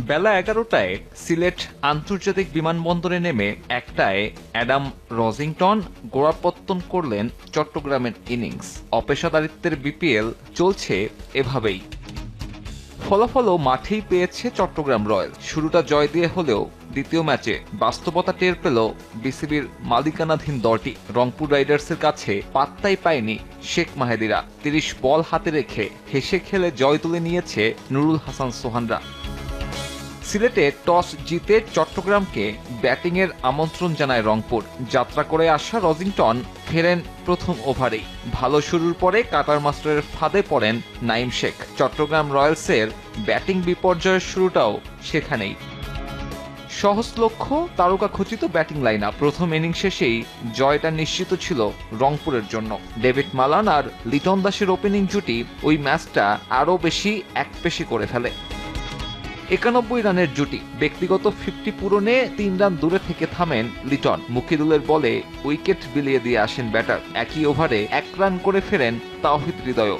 বেলা 11টায় সিলেট আন্তর্জাতিক বিমানবন্দরে নেমে 1টায় অ্যাডাম রজিংটন গোড়াপত্তন করলেন চট্টগ্রামের ইনিংস। অপেশাদারিত্বের বিপিএল চলছে এভাবেই। ফলাফলও মাঠেই পেয়েছে চট্টগ্রাম রয়্যাল। শুরুটা জয় দিয়ে হলেও দ্বিতীয় ম্যাচে বাস্তবতা টের পেল বিসিবির মালিকানাধীন দলটি। রংপুর রাইডার্সের কাছে পাত্তাই পায়নি শেখ মাহেদীরা। 30 বল হাতে রেখে হেসে খেলে জয় তুলে নিয়েছে নুরুল হাসান সোহানরা। সিলেটে টস জিতে চট্টগ্রামকে ব্যাটিংয়ের আমন্ত্রণ জানায় রংপুর। যাত্রা করে আসা রজিংটন ফেরেন প্রথম ওভারেই। ভালো শুরুর পরে কাটার মাস্টারের ফাঁদে পড়েন নাইম শেখ। চট্টগ্রাম রয়্যালসের ব্যাটিং বিপর্যয়ের শুরুটাও সেখানেই। সহজ লক্ষ্য, তারকাখচিত ব্যাটিং লাইন আপ। প্রথম ইনিংস শেষেই জয়টা নিশ্চিত ছিল রংপুরের জন্য। ডেভিড মালান আর লিটন দাসের ওপেনিং জুটি ওই ম্যাচটা আরও বেশি একপেশে করে ফেলে। 91 রানের জুটি। ব্যক্তিগত 50 পূরণে 3 রান দূরে থেকে থামেন লিটন। মুকিদুলের বলে উইকেট বিলিয়ে দিয়ে আসেন ব্যাটার। একই ওভারে 1 রান করে ফেরেন তাওহিদ হৃদয়ও।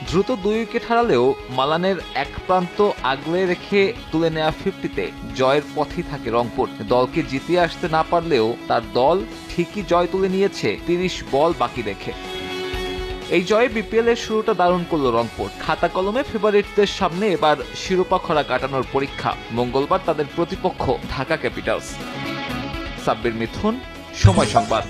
দ্রুত 2 উইকেট হারালেও মালানের এক প্রান্ত আগলে রেখে তুলে নেওয়া 50তে জয়ের পথেই থাকে রংপুর। দলকে জিতিয়ে আসতে না পারলেও তার দল ঠিকই জয় তুলে নিয়েছে 30 বল বাকি রেখে। এই জয়ে বিপিএল এর শুরুটা দারুণ করল রংপুর। খাতা কলমে ফেভারিটদের সামনে এবার শিরোপা খরা কাটানোর পরীক্ষা। মঙ্গলবার তাদের প্রতিপক্ষ ঢাকা ক্যাপিটালস। সাব্বির মিথুন, সময় সংবাদ।